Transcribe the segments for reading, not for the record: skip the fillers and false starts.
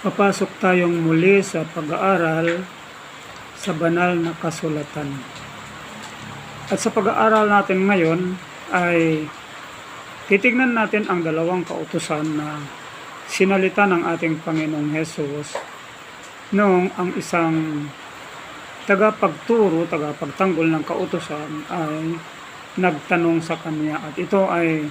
Papasok tayong muli sa pag-aaral sa banal na kasulatan. At sa pag-aaral natin ngayon ay titignan natin ang dalawang kautusan na sinalita ng ating Panginoong Hesus noong ang isang tagapagturo, tagapagtanggol ng kautusan ay nagtanong sa kanya. At ito ay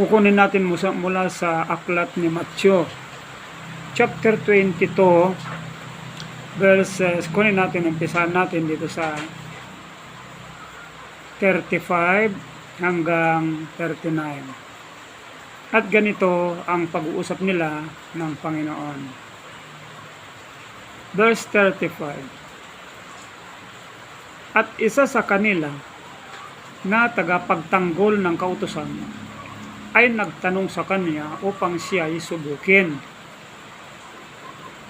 kukunin natin mula sa aklat ni Matthew chapter 22 verses, kunin natin, umpisahan natin dito sa 35 hanggang 39. At ganito ang pag-uusap nila ng Panginoon. Verse 35. At isa sa kanila na tagapagtanggol ng kautusan ay nagtanong sa kanya upang siya ay subukin.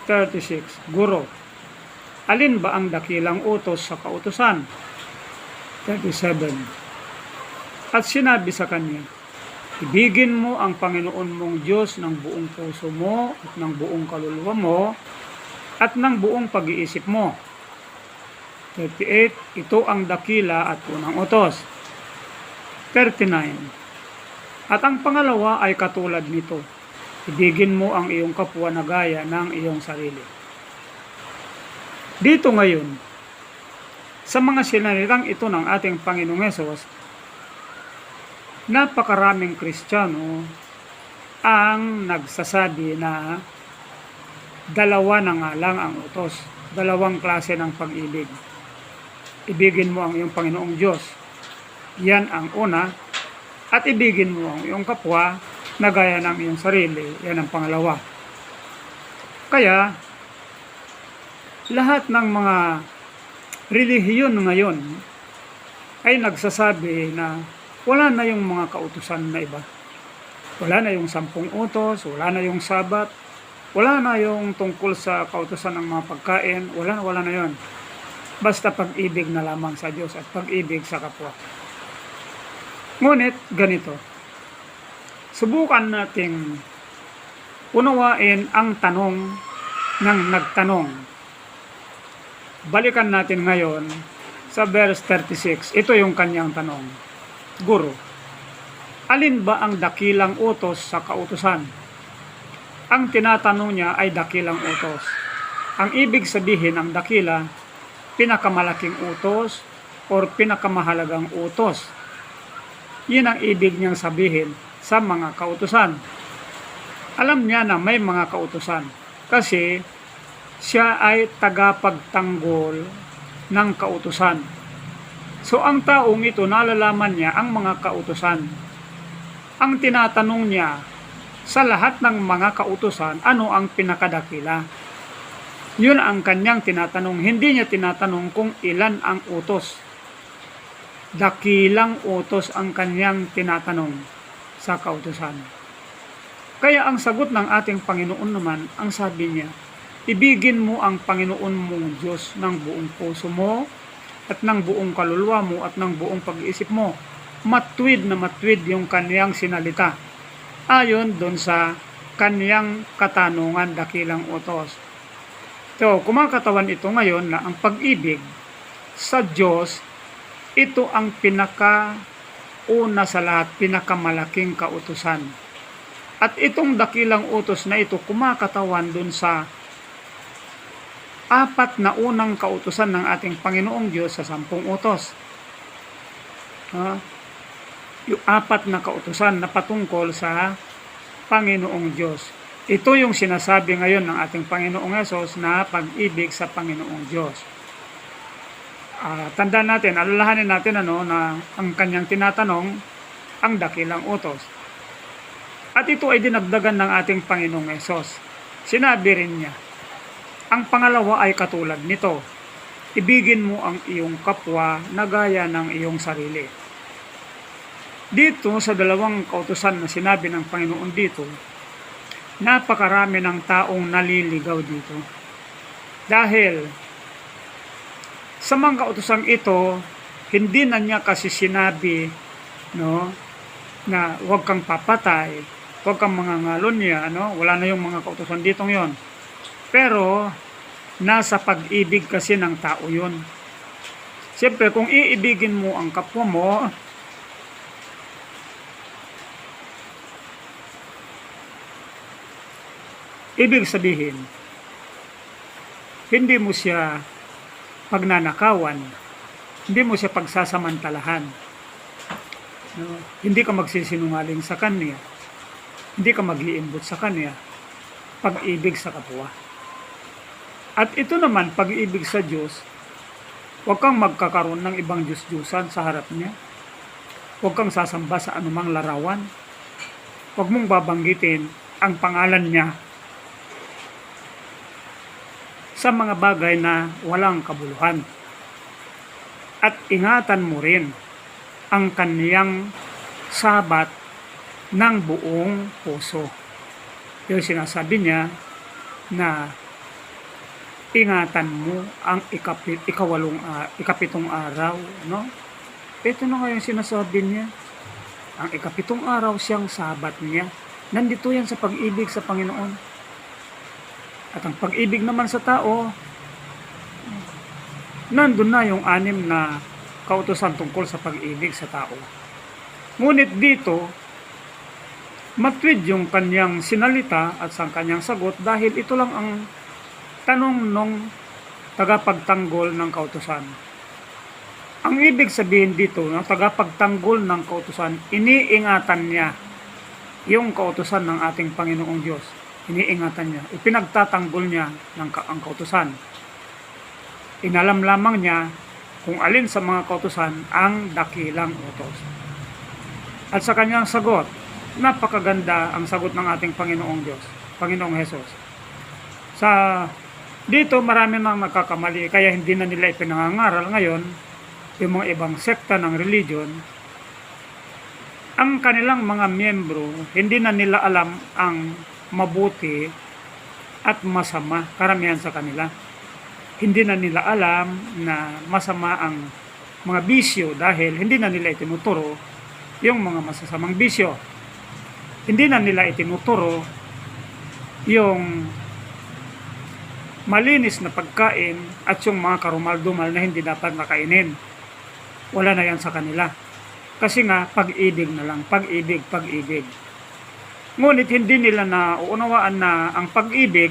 36. Guro, alin ba ang dakilang utos sa kautusan? 37. At sinabi sa kanya, ibigin mo ang Panginoon mong Diyos ng buong puso mo at ng buong kaluluwa mo at ng buong pag-iisip mo. 38. Ito ang dakila at unang utos. 39. At ang pangalawa ay katulad nito, ibigin mo ang iyong kapwa na gaya ng iyong sarili. Dito ngayon, sa mga sinalitang ito ng ating Panginoong Hesus, napakaraming Kristiyano ang nagsasabi na dalawa na nga lang ang utos, dalawang klase ng pag-ibig. Ibigin mo ang iyong Panginoong Diyos, yan ang una, at ibigin mo ang iyong kapwa na gaya ng iyong sarili, yan ang pangalawa. Kaya, lahat ng mga relihiyon ngayon ay nagsasabi na wala na yung mga kautusan na iba. Wala na yung 10 utos, wala na yung sabat, wala na yung tungkol sa kautusan ng mga pagkain, wala na yon. Basta pag-ibig na lamang sa Diyos at pag-ibig sa kapwa. Ngunit, ganito. Subukan nating unawain ang tanong ng nagtanong. Balikan natin ngayon sa verse 36. Ito yung kanyang tanong. Guro, alin ba ang dakilang utos sa kautusan? Ang tinatanong niya ay dakilang utos. Ang ibig sabihin ng dakila, pinakamalaking utos or pinakamahalagang utos. Yun ang ibig niyang sabihin sa mga kautusan. Alam niya na may mga kautusan kasi siya ay tagapagtanggol ng kautusan. So ang taong ito, nalalaman niya ang mga kautusan. Ang tinatanong niya sa lahat ng mga kautusan, ano ang pinakadakila? Yun ang kanyang tinatanong. Hindi niya tinatanong kung ilan ang utos. Dakilang utos ang kanyang tinatanong sa kautusan. Kaya ang sagot ng ating Panginoon naman, ang sabi niya, ibigin mo ang Panginoon mong Diyos ng buong puso mo at ng buong kaluluwa mo at ng buong pag-iisip mo. Matwid na matwid yung kaniyang sinalita. Ayon doon sa kaniyang katanungan, dakilang utos. So, kumakatawan ito ngayon na ang pag-ibig sa Diyos, ito ang una sa lahat, pinakamalaking kautusan. At itong dakilang utos na ito, kumakatawan dun sa 4 na unang kautusan ng ating Panginoong Diyos sa 10 utos. Yung 4 na kautusan na patungkol sa Panginoong Diyos. Ito yung sinasabi ngayon ng ating Panginoong Hesus na pag-ibig sa Panginoong Diyos. Tandaan natin, alalahanin natin na ang kanyang tinatanong, ang dakilang utos. At ito ay dinagdagan ng ating Panginoong Hesus. Sinabi rin niya, ang pangalawa ay katulad nito, ibigin mo ang iyong kapwa na gaya ng iyong sarili. Dito sa dalawang kautusan na sinabi ng Panginoon dito, napakarami ng taong naliligaw dito. Dahil sa mga kautusang ito, hindi na niya kasi sinabi na huwag kang papatay, huwag kang mangangalon niya, wala na yung mga kautusan ditong yon. Pero, nasa pag-ibig kasi ng tao yun. Siyempre, kung iibigin mo ang kapwa mo, ibig sabihin, hindi mo siya pagnanakawan, hindi mo siya pagsasamantalahan. Hindi ka magsisinungaling sa kanya, hindi ka mag-iimbot sa kanya, pag-ibig sa kapwa. At ito naman, pag-ibig sa Diyos, huwag kang magkakaroon ng ibang Diyos-Diyusan sa harap niya. Huwag kang sasamba sa anumang larawan. Huwag mong babanggitin ang pangalan niya sa mga bagay na walang kabuluhan. At ingatan mo rin ang kaniyang sabat ng buong puso. Yung sinasabi niya na ingatan mo ang ikapitong araw, no? Ito na nga yung sinasabi niya. Ang ikapitong araw siyang sabat niya. Nandito yan sa pag-ibig sa Panginoon. At ang pag-ibig naman sa tao, nandun na yung 6 na kautusan tungkol sa pag-ibig sa tao. Ngunit dito, matwid yung kanyang sinalita at sa kanyang sagot dahil ito lang ang tanong nung tagapagtanggol ng kautusan. Ang ibig sabihin dito, ng tagapagtanggol ng kautusan, iniingatan niya yung kautusan ng ating Panginoong Diyos. Iniingatan niya, ipinagtatanggol niya ang kautusan. Inalam lamang niya kung alin sa mga kautusan ang dakilang utos. At sa kanyang sagot, napakaganda ang sagot ng ating Panginoong Diyos, Panginoong Hesus. Dito marami nang nagkakamali, kaya hindi na nila ipinangangaral ngayon yung mga ibang sekta ng religion. Ang kanilang mga miyembro, hindi na nila alam ang mabuti at masama, karamihan sa kanila. Hindi na nila alam na masama ang mga bisyo dahil hindi na nila itinuturo yung mga masasamang bisyo. Hindi na nila itinuturo yung malinis na pagkain at yung mga karumal-dumal na hindi dapat nakainin. Wala na yan sa kanila. Kasi nga, pag-ibig na lang. Pag-ibig, pag-ibig. Ngunit hindi nila nauunawaan na ang pag-ibig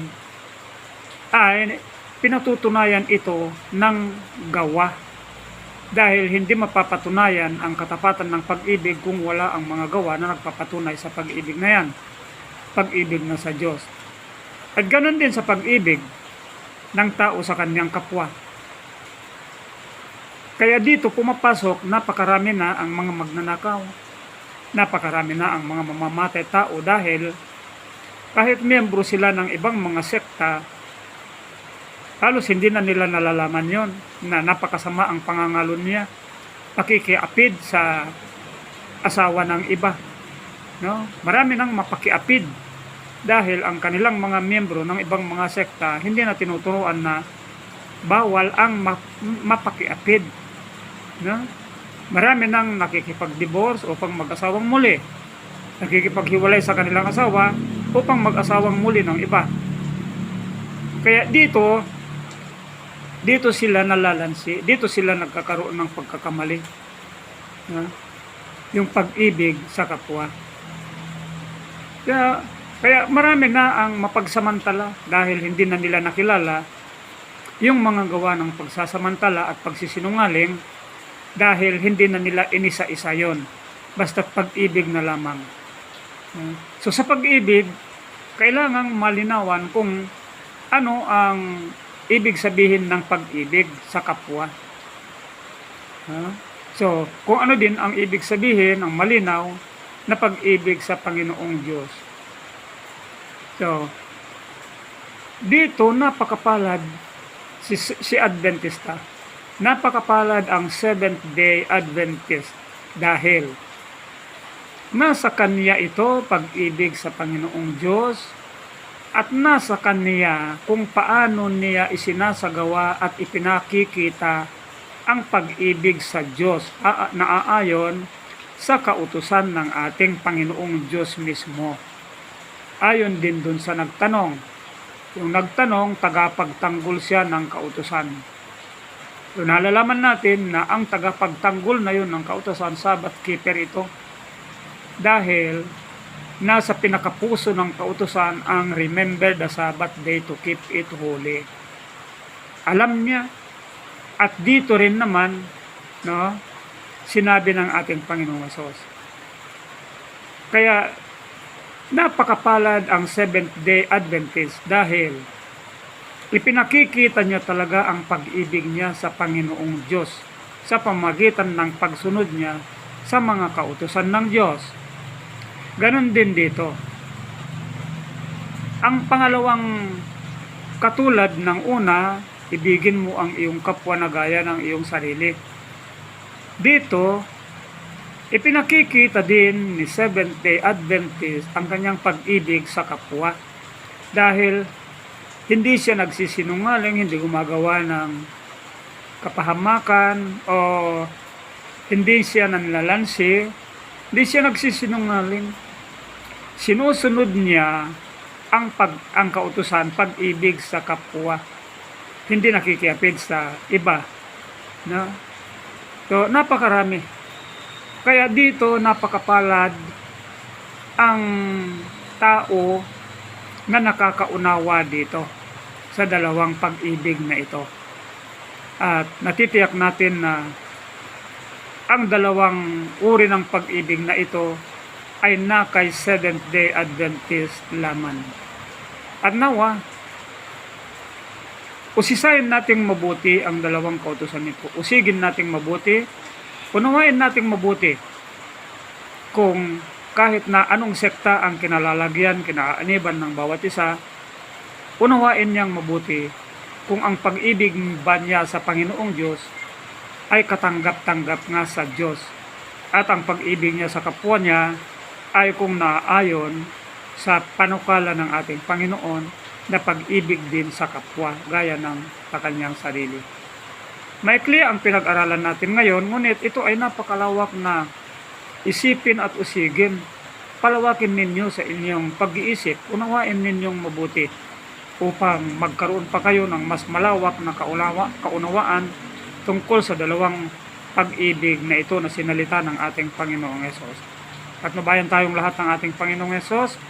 ay pinatutunayan ito ng gawa. Dahil hindi mapapatunayan ang katapatan ng pag-ibig kung wala ang mga gawa na nagpapatunay sa pag-ibig na yan. Pag-ibig na sa Diyos. At ganoon din sa pag-ibig ng tao sa kanyang kapwa. Kaya dito pumapasok, napakarami na ang mga magnanakaw. Napakarami na ang mga mamamatay tao dahil kahit miyembro sila ng ibang mga sekta, halos hindi na nila nalalaman yon na napakasama ang pangangalon niya, pakikiapid sa asawa ng iba. No? Marami nang mapakiapid dahil ang kanilang mga miyembro ng ibang mga sekta hindi na tinuturuan na bawal ang mapakiapid. No? Marami nang nakikipag-divorce upang mag-asawang muli. Nakikipaghiwalay sa kanilang asawa upang mag-asawang muli ng iba. Kaya dito sila nalalansi, dito sila nagkakaroon ng pagkakamali. No? Yung pag-ibig sa kapwa. Kaya marami na ang mapagsamantala dahil hindi na nila nakilala yung mga gawa ng pagsasamantala at pagsisinungaling dahil hindi na nila inisa-isa yon. Basta pag-ibig na lamang. So sa pag-ibig, kailangang malinawan kung ano ang ibig sabihin ng pag-ibig sa kapwa. So kung ano din ang ibig sabihin ng malinaw na pag-ibig sa Panginoong Diyos. So, dito napakapalad si Adventista. Napakapalad ang Seventh-day Adventist dahil nasa kanya ito pag-ibig sa Panginoong Diyos at nasa kanya kung paano niya isinasagawa at ipinakikita ang pag-ibig sa Diyos na aayon sa kautusan ng ating Panginoong Diyos mismo. Ayon din dun sa nagtanong. Yung nagtanong, tagapagtanggol siya ng kautusan. So, nalalaman natin na ang tagapagtanggol na yun ng kautusan, Sabbath keeper ito. Dahil nasa pinakapuso ng kautusan ang remember the Sabbath day to keep it holy. Alam niya. At dito rin naman, no, sinabi ng ating Panginoong Hesus. Kaya, napakapalad ang Seventh-day Adventist dahil ipinakikita niya talaga ang pag-ibig niya sa Panginoong Diyos sa pamagitan ng pagsunod niya sa mga kautusan ng Diyos. Ganon din dito. Ang pangalawang katulad ng una, ibigin mo ang iyong kapwa na gaya ng iyong sarili. Dito, ipinakikita din ni Seventh-day Adventist ang kanyang pag-ibig sa kapwa. Dahil hindi siya nagsisinungaling, hindi gumagawa ng kapahamakan o hindi siya nanlalansi, hindi siya nagsisinungaling. Sinusunod niya ang kautusan, pag-ibig sa kapwa. Hindi nakikiapid sa iba. No? So, napakarami. Kaya dito napakapalad ang tao na nakakaunawa dito sa dalawang pag-ibig na ito. At natitiyak natin na ang dalawang uri ng pag-ibig na ito ay na kay Seventh-day Adventist lamang. At nawa, usisayin nating mabuti ang dalawang kautusan nito. Usigin nating mabuti, unawain nating mabuti kung kahit na anong sekta ang kinalalagyan, kinaaniban ng bawat isa, unawain niyang mabuti kung ang pag-ibig ba niya sa Panginoong Diyos ay katanggap-tanggap nga sa Diyos. At ang pag-ibig niya sa kapwa niya ay kung naayon sa panukala ng ating Panginoon na pag-ibig din sa kapwa, gaya ng sa kanyang sarili. Maikli ang pinag-aralan natin ngayon, ngunit ito ay napakalawak na isipin at usigin. Palawakin ninyo sa inyong pag-iisip, unawain ninyong mabuti upang magkaroon pa kayo ng mas malawak na kaunawaan tungkol sa dalawang pag-ibig na ito na sinalita ng ating Panginoong Hesus. At nabayan tayong lahat ng ating Panginoong Hesus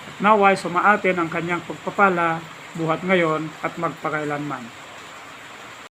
at naway sumaatin ang kanyang pagpapala buhat ngayon at magpakailanman.